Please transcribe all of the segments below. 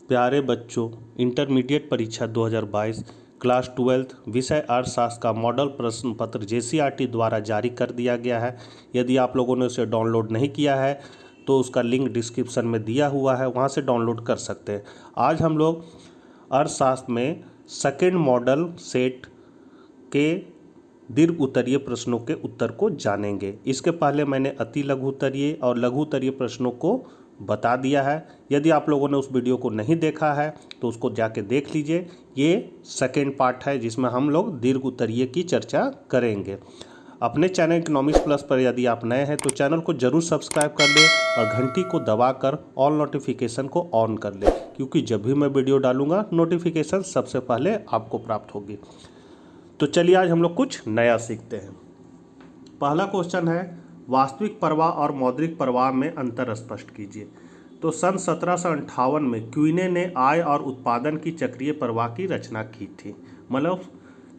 प्यारे बच्चों, इंटरमीडिएट परीक्षा 2022 क्लास 12 विषय अर्थशास्त्र का मॉडल प्रश्न पत्र जेसीईआरटी द्वारा जारी कर दिया गया है। यदि आप लोगों ने उसे डाउनलोड नहीं किया है तो उसका लिंक डिस्क्रिप्शन में दिया हुआ है, वहां से डाउनलोड कर सकते हैं। आज हम लोग अर्थशास्त्र में सेकेंड मॉडल सेट के दीर्घ उत्तरीय प्रश्नों के उत्तर को जानेंगे। इसके पहले मैंने अति लघु उत्तरीय और लघु उत्तरीय प्रश्नों को बता दिया है। यदि आप लोगों ने उस वीडियो को नहीं देखा है तो उसको जाके देख लीजिए। ये सेकेंड पार्ट है जिसमें हम लोग दीर्घ उत्तरीय की चर्चा करेंगे। अपने चैनल इकोनॉमिक्स प्लस पर यदि आप नए हैं तो चैनल को जरूर सब्सक्राइब कर लें और घंटी को दबाकर ऑल नोटिफिकेशन को ऑन कर लें, क्योंकि जब भी मैं वीडियो डालूंगा नोटिफिकेशन सबसे पहले आपको प्राप्त होगी। तो चलिए आज हम लोग कुछ नया सीखते हैं। पहला क्वेश्चन है, वास्तविक प्रवाह और मौद्रिक प्रवाह में अंतर स्पष्ट कीजिए। तो सन 1758 में क्वीने ने आय और उत्पादन की चक्रीय प्रवाह की रचना की थी। मतलब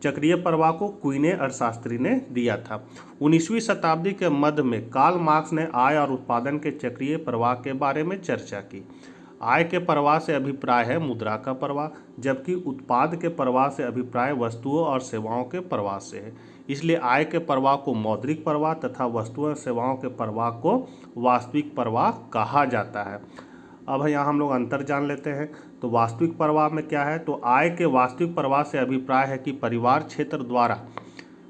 चक्रीय प्रवाह को क्वीने अर्थशास्त्री ने दिया था। 19वीं शताब्दी के मध्य में कार्ल मार्क्स ने आय और उत्पादन के चक्रीय प्रवाह के बारे में चर्चा की। आय के प्रवाह से अभिप्राय है मुद्रा का प्रवाह, जबकि उत्पाद के प्रवाह से अभिप्राय वस्तुओं और सेवाओं के प्रवाह से है। इसलिए आय के प्रवाह को मौद्रिक प्रवाह तथा वस्तुओं और सेवाओं के प्रवाह को वास्तविक प्रवाह कहा जाता है। अब यहाँ हम लोग अंतर जान लेते हैं। तो वास्तविक प्रवाह में क्या है, तो आय के वास्तविक प्रवाह से अभिप्राय है कि परिवार क्षेत्र द्वारा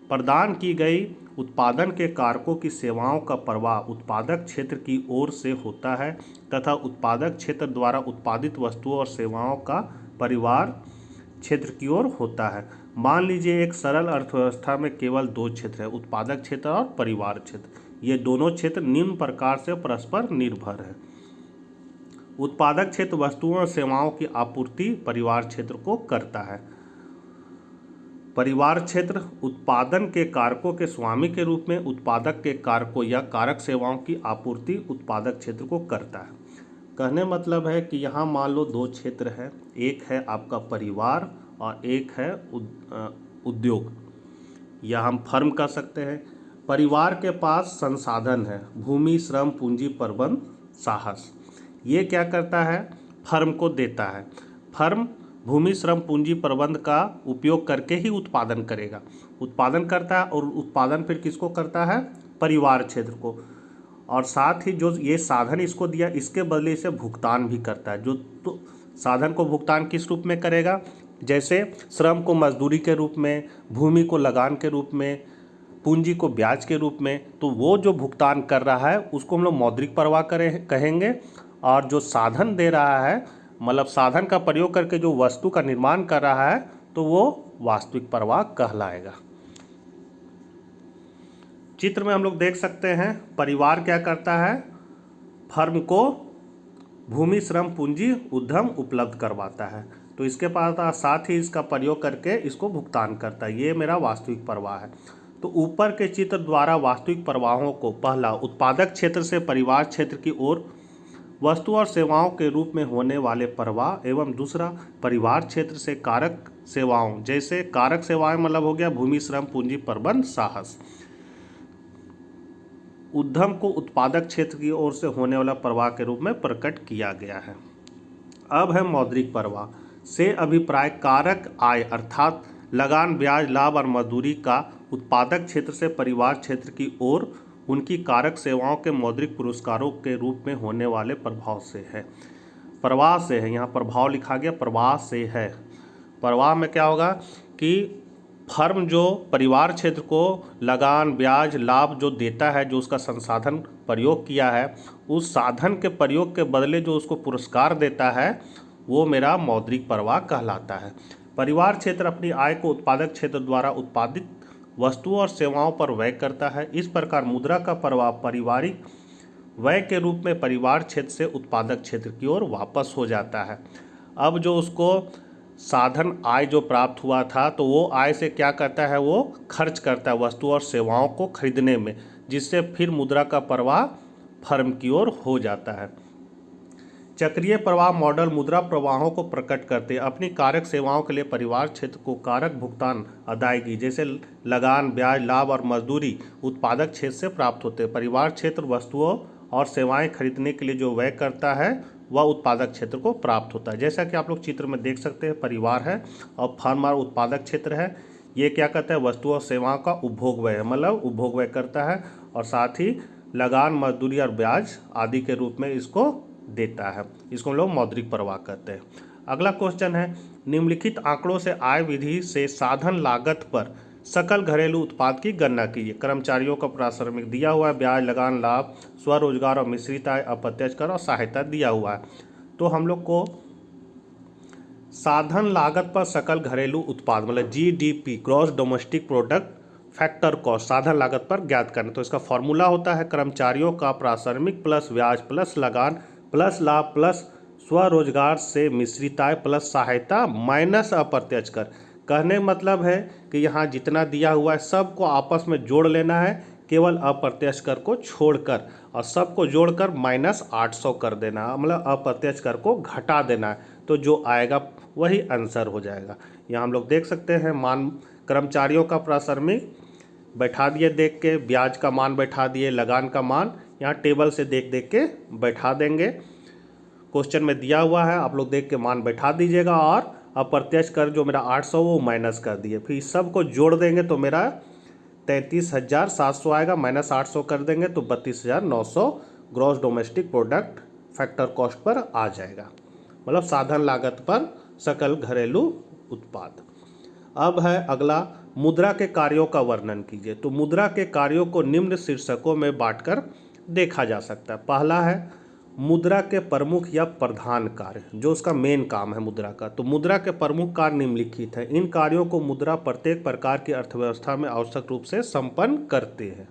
प्रदान की गई उत्पादन के कारकों की सेवाओं का प्रवाह उत्पादक क्षेत्र की ओर से होता है तथा उत्पादक क्षेत्र द्वारा उत्पादित वस्तुओं और सेवाओं का परिवार क्षेत्र की ओर होता है। मान लीजिए एक सरल अर्थव्यवस्था में केवल दो क्षेत्र है, उत्पादक क्षेत्र और परिवार क्षेत्र। ये दोनों क्षेत्र निम्न प्रकार से परस्पर निर्भर है। उत्पादक क्षेत्र वस्तुओं और सेवाओं की आपूर्ति परिवार क्षेत्र को करता है। परिवार क्षेत्र उत्पादन के कारकों के स्वामी के रूप में उत्पादक के कारकों या कारक सेवाओं की आपूर्ति उत्पादक क्षेत्र को करता है। कहने मतलब है कि यहाँ मान लो दो क्षेत्र है, एक है आपका परिवार और एक है उद्योग, या हम फर्म कर सकते हैं। परिवार के पास संसाधन है, भूमि, श्रम, पूंजी, प्रबंध, साहस। ये क्या करता है, फर्म को देता है। फर्म भूमि, श्रम, पूंजी, प्रबंध का उपयोग करके ही उत्पादन करेगा, उत्पादन करता है। और उत्पादन फिर किसको करता है, परिवार क्षेत्र को। और साथ ही जो ये साधन इसको दिया, इसके बदले से भुगतान भी करता है। जो तो साधन को भुगतान किस रूप में करेगा, जैसे श्रम को मजदूरी के रूप में, भूमि को लगान के रूप में, पूंजी को ब्याज के रूप में। तो वो जो भुगतान कर रहा है उसको हम लोग मौद्रिक प्रवाह कहेंगे। और जो साधन दे रहा है, मतलब साधन का प्रयोग करके जो वस्तु का निर्माण कर रहा है, तो वो वास्तविक प्रवाह कहलाएगा। चित्र में हम लोग देख सकते हैं, परिवार क्या करता है, फर्म को भूमि, श्रम, पूंजी, उद्यम उपलब्ध करवाता है। तो इसके पास साथ ही इसका प्रयोग करके इसको भुगतान करता है। ये मेरा वास्तविक प्रवाह है। तो ऊपर के चित्र द्वारा वास्तविक प्रवाहों को, पहला उत्पादक क्षेत्र से परिवार क्षेत्र की ओर वस्तु और सेवाओं के रूप में होने वाले प्रवाह, एवं दूसरा परिवार क्षेत्र से कारक सेवाओं, जैसे कारक सेवाएं मतलब हो गया भूमि, श्रम, पूंजी, प्रबंध, साहस। उद्यम को उत्पादक क्षेत्र की ओर से होने वाला प्रवाह के रूप में प्रकट किया गया है। अब है मौद्रिक प्रवाह से अभिप्राय कारक आय अर्थात लगान, ब्याज, लाभ और मजदूरी का उत्पादक क्षेत्र से परिवार क्षेत्र की ओर उनकी कारक सेवाओं के मौद्रिक पुरस्कारों के रूप में होने वाले प्रभाव से है। प्रवाह से है, यहाँ प्रभाव लिखा गया, प्रवाह से है। प्रवाह में क्या होगा कि फर्म जो परिवार क्षेत्र को लगान, ब्याज, लाभ जो देता है, जो उसका संसाधन प्रयोग किया है, उस साधन के प्रयोग के बदले जो उसको पुरस्कार देता है, वो मेरा मौद्रिक प्रवाह कहलाता है। परिवार क्षेत्र अपनी आय को उत्पादक क्षेत्र द्वारा उत्पादित वस्तुओं और सेवाओं पर व्यय करता है। इस प्रकार मुद्रा का प्रवाह पारिवारिक व्यय के रूप में परिवार क्षेत्र से उत्पादक क्षेत्र की ओर वापस हो जाता है। अब जो उसको साधन आय जो प्राप्त हुआ था, तो वो आय से क्या करता है, वो खर्च करता है वस्तु और सेवाओं को खरीदने में, जिससे फिर मुद्रा का प्रवाह फर्म की ओर हो जाता है। चक्रीय प्रवाह मॉडल मुद्रा प्रवाहों को प्रकट करते हैं। अपनी कारक सेवाओं के लिए परिवार क्षेत्र को कारक भुगतान अदायगी, जैसे लगान, ब्याज, लाभ और मजदूरी उत्पादक क्षेत्र से प्राप्त होते हैं। परिवार क्षेत्र वस्तुओं और सेवाएं खरीदने के लिए जो व्यय करता है वह उत्पादक क्षेत्र को प्राप्त होता है। जैसा कि आप लोग चित्र में देख सकते हैं, परिवार है और फर्म और उत्पादक क्षेत्र है। ये क्या करता है, वस्तु और सेवाओं का उपभोग व्यय है, मतलब उपभोग व्यय करता है और साथ ही लगान, मजदूरी और ब्याज आदि के रूप में इसको देता है। इसको हम लोग मौद्रिक प्रवाह कहते हैं। अगला क्वेश्चन है, निम्नलिखित आंकड़ों से आय विधि से साधन लागत पर सकल घरेलू उत्पाद की गणना कीजिए। कर्मचारियों का प्राथमिक दिया हुआ है, ब्याज, लगान, लाभ, स्वरोजगार और मिश्रित आय, अप्रत्यक्ष कर और सहायता दिया हुआ है। तो हम लोग को साधन लागत पर सकल घरेलू उत्पाद मतलब GDP, gross domestic product factor cost, साधन लागत पर ज्ञात करना। तो इसका फॉर्मूला होता है कर्मचारियों का प्राथमिक प्लस ब्याज प्लस लगान प्लस लाभ प्लस स्वरोजगार से मिश्रित आय प्लस सहायता माइनस अप्रत्यक्ष कर। कहने का मतलब है कि यहाँ जितना दिया हुआ है सबको आपस में जोड़ लेना है, केवल अप्रत्यक्ष कर को छोड़कर, और सबको जोड़कर -800 कर देना है, मतलब अप्रत्यक्ष कर को घटा देना है। तो जो आएगा वही आंसर हो जाएगा। यहाँ हम लोग देख सकते हैं, मान कर्मचारियों का प्राथमिक बैठा दिए देख के, ब्याज का मान बैठा दिए, लगान का मान यहाँ टेबल से देख देख के बैठा देंगे। क्वेश्चन में दिया हुआ है, आप लोग देख के मान बैठा दीजिएगा और अप्रत्यक्ष कर जो मेरा 800 वो माइनस कर दिए, फिर सबको जोड़ देंगे तो मेरा 33,700 आएगा, -800 कर देंगे तो 32,900 gross domestic product factor cost पर आ जाएगा, मतलब साधन लागत पर सकल घरेलू उत्पाद। अब है अगला, मुद्रा के कार्यों का वर्णन कीजिए। तो मुद्रा के कार्यों को निम्न शीर्षकों में बांटकर देखा जा सकता है। पहला है मुद्रा के प्रमुख या प्रधान कार्य, जो उसका मेन काम है मुद्रा का। तो मुद्रा के प्रमुख कार्य निम्नलिखित है। इन कार्यों को मुद्रा प्रत्येक प्रकार की अर्थव्यवस्था में आवश्यक रूप से संपन्न करते हैं।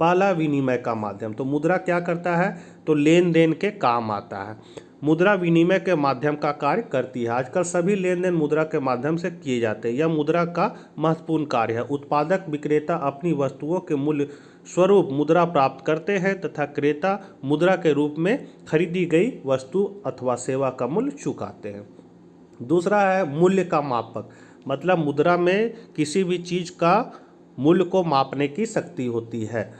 पहला, विनिमय का माध्यम। तो मुद्रा क्या करता है, तो लेन देन के काम आता है। मुद्रा विनिमय के माध्यम का कार्य करती है। आजकल सभी लेन देन मुद्रा के माध्यम से किए जाते हैं। यह मुद्रा का महत्वपूर्ण कार्य है। उत्पादक विक्रेता अपनी वस्तुओं के मूल्य स्वरूप मुद्रा प्राप्त करते हैं तथा क्रेता मुद्रा के रूप में खरीदी गई वस्तु अथवा सेवा का मूल्य चुकाते हैं। दूसरा है मूल्य का मापक, मतलब मुद्रा में किसी भी चीज़ का मूल्य को मापने की शक्ति होती है।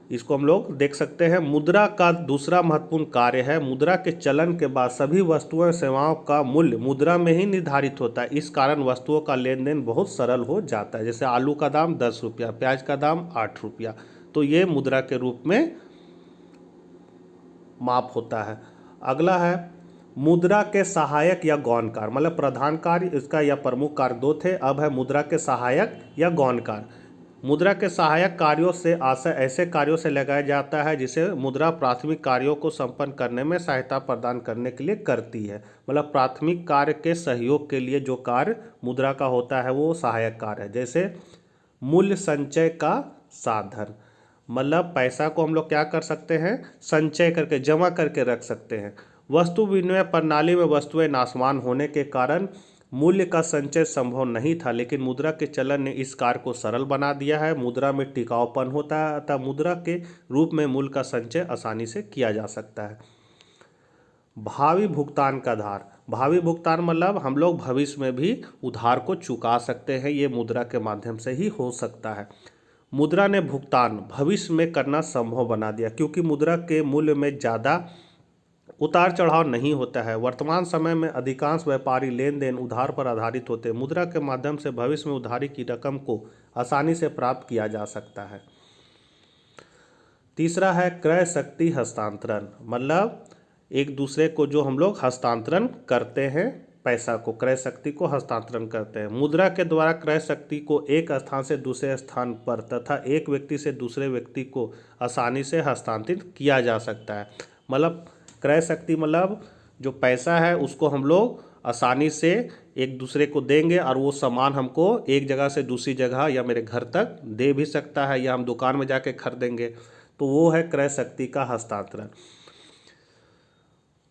इसको हम लोग देख सकते हैं। मुद्रा का दूसरा महत्वपूर्ण कार्य है, मुद्रा के चलन के बाद सभी वस्तुओं सेवाओं का मूल्य मुद्रा में ही निर्धारित होता है। इस कारण वस्तुओं का लेन देन बहुत सरल हो जाता है। जैसे आलू का दाम 10 रुपया, प्याज का दाम 8 रुपया, तो ये मुद्रा के रूप में माप होता है। अगला है मुद्रा के सहायक या गौण कार्य, मतलब प्रधान कार्य इसका या प्रमुख कार्य दो थे, अब है मुद्रा के सहायक या गौण कार्य। मुद्रा के सहायक कार्यों से आशय ऐसे कार्यों से लगाया जाता है जिसे मुद्रा प्राथमिक कार्यों को संपन्न करने में सहायता प्रदान करने के लिए करती है। मतलब प्राथमिक कार्य के सहयोग के लिए जो कार्य मुद्रा का होता है वो सहायक कार्य है। जैसे मूल्य संचय का साधन, मतलब पैसा को हम लोग क्या कर सकते हैं, संचय करके जमा करके रख सकते हैं। वस्तु विनिमय प्रणाली में वस्तुएं नाशवान होने के कारण मूल्य का संचय संभव नहीं था, लेकिन मुद्रा के चलन ने इस कार्य को सरल बना दिया है। मुद्रा में टिकाऊपन होता है, अतः मुद्रा के रूप में मूल्य का संचय आसानी से किया जा सकता है। भावी भुगतान का आधार, भावी भुगतान मतलब हम लोग भविष्य में भी उधार को चुका सकते हैं, ये मुद्रा के माध्यम से ही हो सकता है। मुद्रा ने भुगतान भविष्य में करना संभव बना दिया, क्योंकि मुद्रा के मूल्य में ज़्यादा उतार चढ़ाव नहीं होता है। वर्तमान समय में अधिकांश व्यापारी लेन देन उधार पर आधारित होते हैं। मुद्रा के माध्यम से भविष्य में उधारी की रकम को आसानी से प्राप्त किया जा सकता है। तीसरा है क्रय शक्ति हस्तांतरण, मतलब एक दूसरे को जो हम लोग हस्तांतरण करते हैं, पैसा को, क्रय शक्ति को हस्तांतरण करते हैं। मुद्रा के द्वारा क्रय शक्ति को एक स्थान से दूसरे स्थान पर तथा एक व्यक्ति से दूसरे व्यक्ति को आसानी से हस्तांतरित किया जा सकता है। मतलब क्रय शक्ति मतलब जो पैसा है उसको हम लोग आसानी से एक दूसरे को देंगे और वो सामान हमको एक जगह से दूसरी जगह या मेरे घर तक दे भी सकता है, या हम दुकान में जाके खरीदेंगे, तो वो है क्रय शक्ति का हस्तांतरण।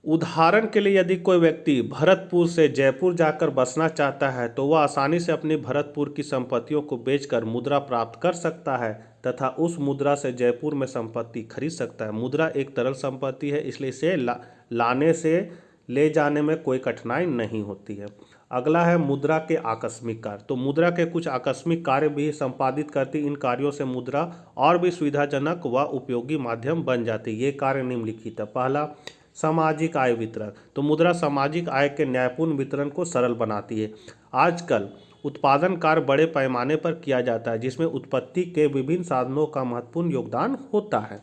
उदाहरण के लिए यदि कोई व्यक्ति भरतपुर से जयपुर जाकर बसना चाहता है तो वह आसानी से अपनी भरतपुर की संपत्तियों को बेचकर मुद्रा प्राप्त कर सकता है तथा उस मुद्रा से जयपुर में संपत्ति खरीद सकता है। मुद्रा एक तरल संपत्ति है, इसलिए इसे लाने से ले जाने में कोई कठिनाई नहीं होती है। अगला है मुद्रा के आकस्मिक कार्य। तो मुद्रा के कुछ आकस्मिक कार्य भी संपादित करती, इन कार्यों से मुद्रा और भी सुविधाजनक व उपयोगी माध्यम बन जाती है। ये कार्य निम्नलिखित है। पहला, सामाजिक आय वितरण, तो मुद्रा सामाजिक आय के न्यायपूर्ण वितरण को सरल बनाती है। आजकल उत्पादन कार्य बड़े पैमाने पर किया जाता है जिसमें उत्पत्ति के विभिन्न साधनों का महत्वपूर्ण योगदान होता है।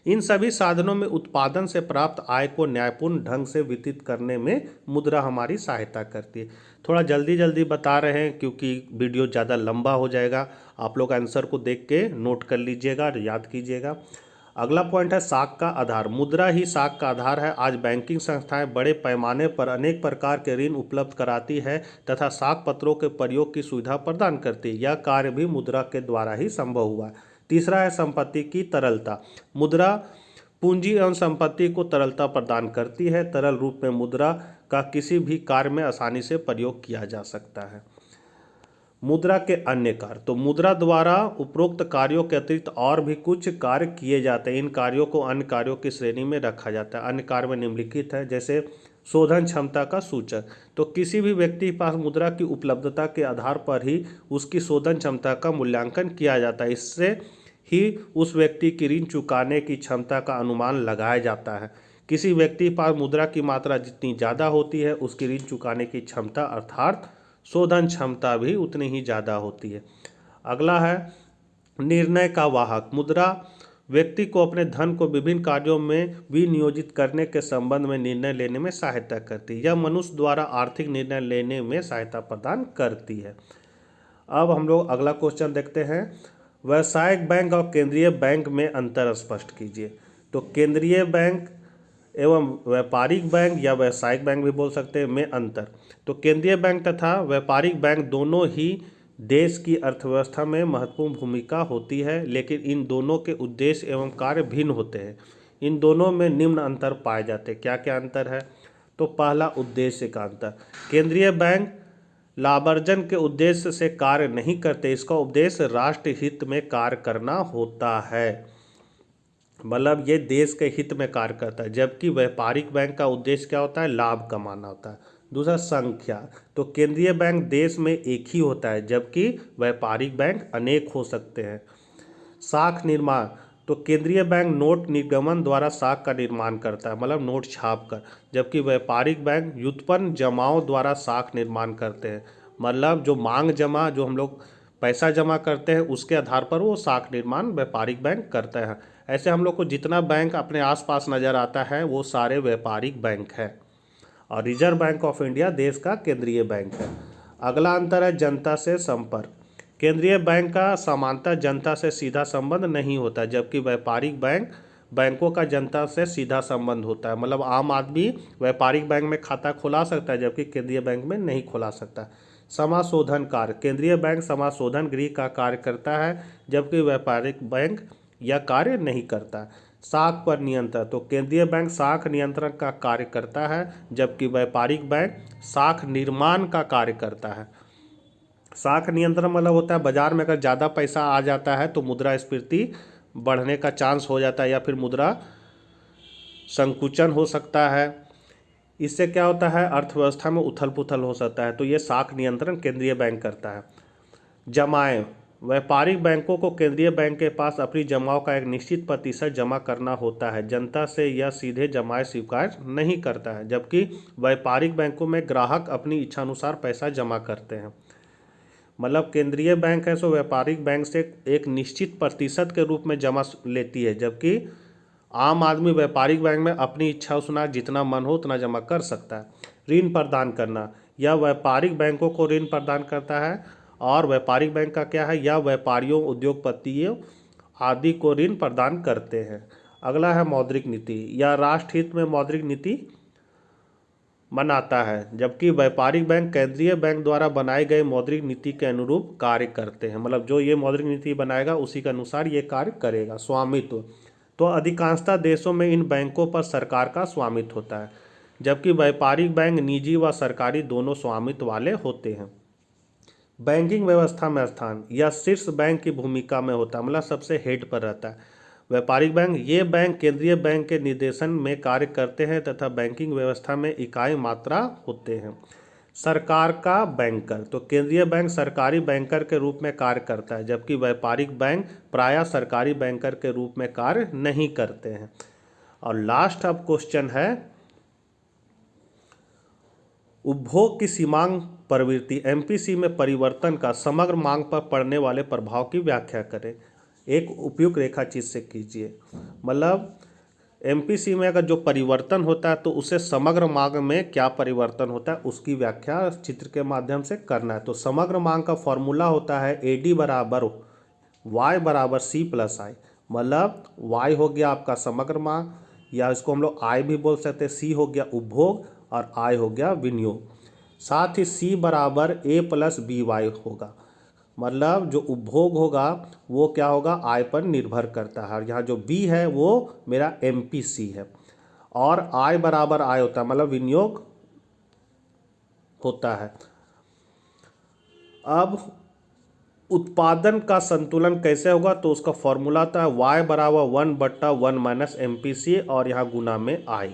इन सभी साधनों में उत्पादन से प्राप्त आय को न्यायपूर्ण ढंग से वितरित करने में मुद्रा हमारी सहायता करती है। थोड़ा जल्दी जल्दी बता रहे हैं क्योंकि वीडियो ज़्यादा लंबा हो जाएगा। आप लोग आंसर को देख के नोट कर लीजिएगा और याद कीजिएगा। अगला पॉइंट है साख का आधार। मुद्रा ही साख का आधार है। आज बैंकिंग संस्थाएं बड़े पैमाने पर अनेक प्रकार के ऋण उपलब्ध कराती है तथा साख पत्रों के प्रयोग की सुविधा प्रदान करती है। यह कार्य भी मुद्रा के द्वारा ही संभव हुआ है। तीसरा है संपत्ति की तरलता। मुद्रा पूंजी एवं संपत्ति को तरलता प्रदान करती है। तरल रूप में मुद्रा का किसी भी कार्य में आसानी से प्रयोग किया जा सकता है। मुद्रा के अन्य कार्य, तो मुद्रा द्वारा उपरोक्त कार्यों के अतिरिक्त और भी कुछ कार्य किए जाते हैं। इन कार्यों को अन्य कार्यों की श्रेणी में रखा जाता है। अन्य कार्य में निम्नलिखित है, जैसे शोधन क्षमता का सूचक, तो किसी भी व्यक्ति के पास मुद्रा की उपलब्धता के आधार पर ही उसकी शोधन क्षमता का मूल्यांकन किया जाता है। इससे ही उस व्यक्ति की ऋण चुकाने की क्षमता का अनुमान लगाया जाता है। किसी व्यक्ति के पास मुद्रा की मात्रा जितनी ज़्यादा होती है उसकी ऋण चुकाने की क्षमता अर्थात शोधन क्षमता भी उतनी ही ज़्यादा होती है। अगला है निर्णय का वाहक। मुद्रा व्यक्ति को अपने धन को विभिन्न कार्यों में विनियोजित करने के संबंध में निर्णय लेने में सहायता करती है। यह मनुष्य द्वारा आर्थिक निर्णय लेने में सहायता प्रदान करती है। अब हम लोग अगला क्वेश्चन देखते हैं, व्यावसायिक बैंक और केंद्रीय बैंक में अंतर स्पष्ट कीजिए। तो केंद्रीय बैंक एवं व्यापारिक बैंक या व्यावसायिक बैंक भी बोल सकते हैं में अंतर, तो केंद्रीय बैंक तथा व्यापारिक बैंक दोनों ही देश की अर्थव्यवस्था में महत्वपूर्ण भूमिका होती है, लेकिन इन दोनों के उद्देश्य एवं कार्य भिन्न होते हैं। इन दोनों में निम्न अंतर पाए जाते हैं। क्या क्या अंतर है? तो पहला, उद्देश्य का अंतर। केंद्रीय बैंक लाभार्जन के उद्देश्य से कार्य नहीं करते, इसका उद्देश्य राष्ट्र हित में कार्य करना होता है, मतलब ये देश के हित में कार्य करता है। जबकि व्यापारिक बैंक का उद्देश्य क्या होता है? लाभ कमाना होता है। दूसरा, संख्या, तो केंद्रीय बैंक देश में एक ही होता है जबकि व्यापारिक बैंक अनेक हो सकते हैं। साख निर्माण, तो केंद्रीय बैंक नोट निर्गमन द्वारा साख का निर्माण करता है, मतलब नोट छाप कर, जबकि व्यापारिक बैंक व्युत्पन्न जमाओं द्वारा साख निर्माण करते हैं, मतलब जो मांग जमा, जो हम लोग पैसा जमा करते हैं उसके आधार पर वो साख निर्माण व्यापारिक बैंक करता है। ऐसे हम लोग को जितना बैंक अपने आसपास नज़र आता है वो सारे व्यापारिक बैंक है और रिजर्व बैंक ऑफ इंडिया देश का केंद्रीय बैंक है। अगला अंतर है जनता से संपर्क। केंद्रीय बैंक का सामान्यतः जनता से सीधा संबंध नहीं होता, जबकि व्यापारिक बैंकों का जनता से सीधा संबंध होता है, मतलब आम आदमी व्यापारिक बैंक में खाता खुला सकता है जबकि केंद्रीय बैंक में नहीं खुला सकता। समाशोधन कार्य, केंद्रीय बैंक समाशोधन गृह का कार्य करता है जबकि व्यापारिक बैंक यह कार्य नहीं करता। साख पर नियंत्रण, तो केंद्रीय बैंक साख नियंत्रण का कार्य करता है जबकि व्यापारिक बैंक साख निर्माण का कार्य करता है। साख नियंत्रण मतलब होता है बाजार में अगर ज़्यादा पैसा आ जाता है तो मुद्रास्फीति बढ़ने का चांस हो जाता है या फिर मुद्रा संकुचन हो सकता है। इससे क्या होता है? अर्थव्यवस्था में उथल पुथल हो सकता है, तो ये साख नियंत्रण केंद्रीय बैंक करता है। जमाएं, व्यापारिक बैंकों को केंद्रीय बैंक के पास अपनी जमाओं का एक निश्चित प्रतिशत जमा करना होता है। जनता से यह सीधे जमाएं स्वीकार नहीं करता है, जबकि व्यापारिक बैंकों में ग्राहक अपनी इच्छानुसार पैसा जमा करते हैं। मतलब केंद्रीय बैंक है सो व्यापारिक बैंक से एक निश्चित प्रतिशत के रूप में जमा लेती है, जबकि आम आदमी व्यापारिक बैंक में अपनी इच्छा अनुसार जितना मन हो उतना जमा कर सकता है। ऋण प्रदान करना, यह व्यापारिक बैंकों को ऋण प्रदान करता है और व्यापारिक बैंक का क्या है? यह व्यापारियों, उद्योगपतियों आदि को ऋण प्रदान करते हैं। अगला है मौद्रिक नीति, यह राष्ट्र हित में मौद्रिक नीति बनाता है, जबकि व्यापारिक बैंक केंद्रीय बैंक द्वारा बनाई गई मौद्रिक नीति के अनुरूप कार्य करते हैं, मतलब जो ये मौद्रिक नीति बनाएगा उसी के अनुसार ये कार्य करेगा। स्वामित्व, तो अधिकांशतः देशों में इन बैंकों पर सरकार का स्वामित्व होता है, जबकि व्यापारिक बैंक निजी व सरकारी दोनों स्वामित्व वाले होते हैं। बैंकिंग व्यवस्था में स्थान, यह शीर्ष बैंक की भूमिका में होता है, मतलब सबसे हेड पर रहता है। व्यापारिक बैंक, ये बैंक केंद्रीय बैंक के निर्देशन में कार्य करते हैं तथा बैंकिंग व्यवस्था में इकाई मात्रा होते हैं। सरकार का बैंकर, तो केंद्रीय बैंक सरकारी बैंकर के रूप में कार्य करता है, जबकि व्यापारिक बैंक प्रायः सरकारी बैंकर के रूप में कार्य नहीं करते हैं। और लास्ट अब क्वेश्चन है, उपभोग की सीमांक प्रवृत्ति एमपीसी में परिवर्तन का समग्र मांग पर पड़ने वाले प्रभाव की व्याख्या करें। एक उपयुक्त रेखा चित्र से कीजिए। मतलब एमपीसी में अगर जो परिवर्तन होता है तो उसे समग्र मांग में क्या परिवर्तन होता है उसकी व्याख्या चित्र के माध्यम से करना है। तो समग्र मांग का फॉर्मूला होता है AD बराबर Y बराबर C प्लस I। मतलब Y हो गया आपका समग्र मांग, या इसको हम लोग I भी बोल सकते हैं। C हो गया उपभोग और I हो गया विनियोग। साथ ही C बराबर A प्लस BY होगा। मतलब जो उपभोग होगा वो क्या होगा, आय पर निर्भर करता है। और यहाँ जो B है वो मेरा MPC है। और I बराबर आय होता है, मतलब विनियोग होता है। अब उत्पादन का संतुलन कैसे होगा, तो उसका फॉर्मूला आता है Y बराबर 1/1 माइनस MPC और यहाँ गुना में I।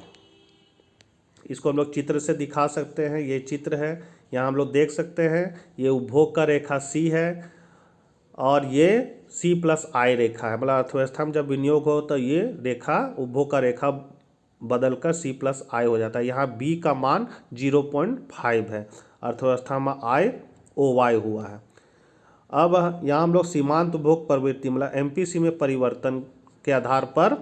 इसको हम लोग चित्र से दिखा सकते हैं। ये चित्र है, यहाँ हम लोग देख सकते हैं ये उपभोग का रेखा C है और ये C प्लस I रेखा है। मतलब अर्थव्यवस्था में जब विनियोग हो तो ये रेखा उपभोग का रेखा बदलकर C प्लस I हो जाता है। यहाँ B का मान 0.5 है। अर्थव्यवस्था में I OY हुआ है। अब यहाँ हम लोग सीमांत उपभोग प्रवृत्ति मतलब MPC में परिवर्तन के आधार पर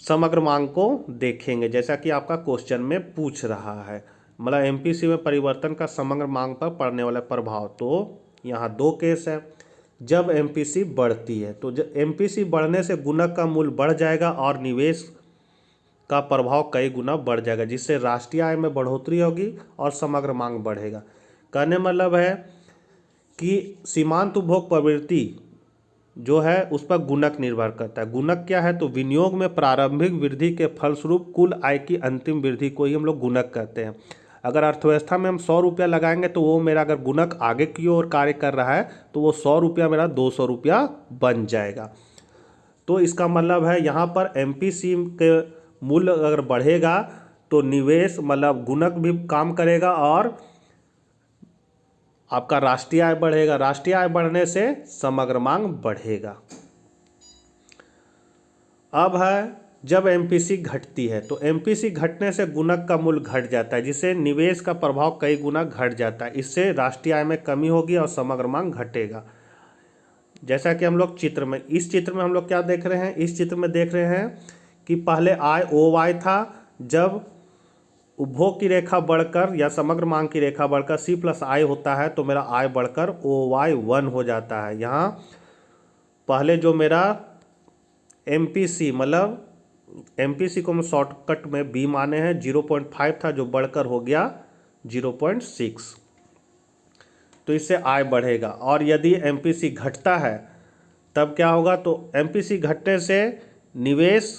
समग्र मांग को देखेंगे, जैसा कि आपका क्वेश्चन में पूछ रहा है। मतलब MPC में परिवर्तन का समग्र मांग पर पड़ने वाला प्रभाव। तो यहाँ दो केस है। जब MPC बढ़ती है तो जब MPC बढ़ने से गुणक का मूल्य बढ़ जाएगा और निवेश का प्रभाव कई गुना बढ़ जाएगा, जिससे राष्ट्रीय आय में बढ़ोतरी होगी और समग्र मांग बढ़ेगा। कहने मतलब है कि सीमांत उपभोग प्रवृत्ति जो है उस पर गुणक निर्भर करता है। गुणक क्या है, तो विनियोग में प्रारंभिक वृद्धि के फलस्वरूप कुल आय की अंतिम वृद्धि को ही हम लोग गुणक कहते हैं। अगर अर्थव्यवस्था में हम 100 रुपया लगाएंगे तो वो मेरा अगर गुणक आगे की ओर कार्य कर रहा है तो वो 100 रुपया मेरा 200 रुपया बन जाएगा। तो इसका मतलब है यहाँ पर MPC के मूल्य अगर बढ़ेगा तो निवेश मतलब गुणक भी काम करेगा और आपका राष्ट्रीय आय बढ़ेगा। राष्ट्रीय आय बढ़ने से समग्र मांग बढ़ेगा। अब है जब MPC घटती है तो MPC घटने से गुणक का मूल्य घट जाता है, जिससे निवेश का प्रभाव कई गुना घट जाता है। इससे राष्ट्रीय आय में कमी होगी और समग्र मांग घटेगा। जैसा कि हम लोग चित्र में इस चित्र में हम लोग क्या देख रहे हैं, इस चित्र में देख रहे हैं कि पहले आय OY था। जब उपभोग की रेखा बढ़कर या समग्र मांग की रेखा बढ़कर C प्लस I होता है तो मेरा आय बढ़कर OY1 हो जाता है। यहाँ पहले जो मेरा MPC मतलब MPC को हम शॉर्टकट में B माने हैं, 0.5 था जो बढ़कर हो गया 0.6। तो इससे आय बढ़ेगा। और यदि MPC घटता है तब क्या होगा, तो MPC घटने से निवेश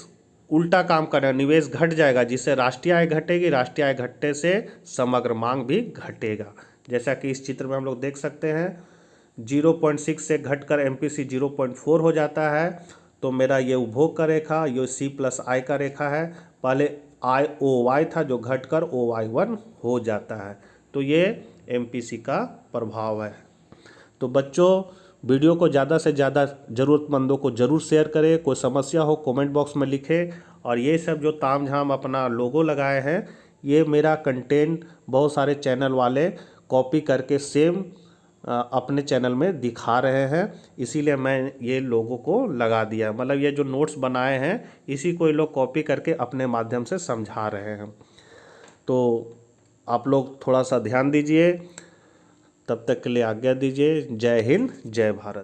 उल्टा काम करेगा, निवेश घट जाएगा, जिससे राष्ट्रीय आय घटेगी। राष्ट्रीय आय घटने से समग्र मांग भी घटेगा। जैसा कि इस चित्र में हम लोग देख सकते हैं 0.6 से घटकर MPC 0.4 हो जाता है। तो मेरा ये उपभोग का रेखा, ये C प्लस I का रेखा है। पहले I OY था जो घटकर OY1 हो जाता है। तो ये MPC का प्रभाव है। तो बच्चों वीडियो को ज़्यादा से ज़्यादा ज़रूरतमंदों को ज़रूर शेयर करें। कोई समस्या हो कमेंट बॉक्स में लिखें। और ये सब जो तामझाम अपना लोगो लगाए हैं, ये मेरा कंटेंट बहुत सारे चैनल वाले कॉपी करके सेम अपने चैनल में दिखा रहे हैं, इसीलिए मैं ये लोगों को लगा दिया। मतलब ये जो नोट्स बनाए हैं इसी को ये लोग कॉपी करके अपने माध्यम से समझा रहे हैं। तो आप लोग थोड़ा सा ध्यान दीजिए। तब तक के लिए आज्ञा दीजिए। जय हिंद, जय भारत।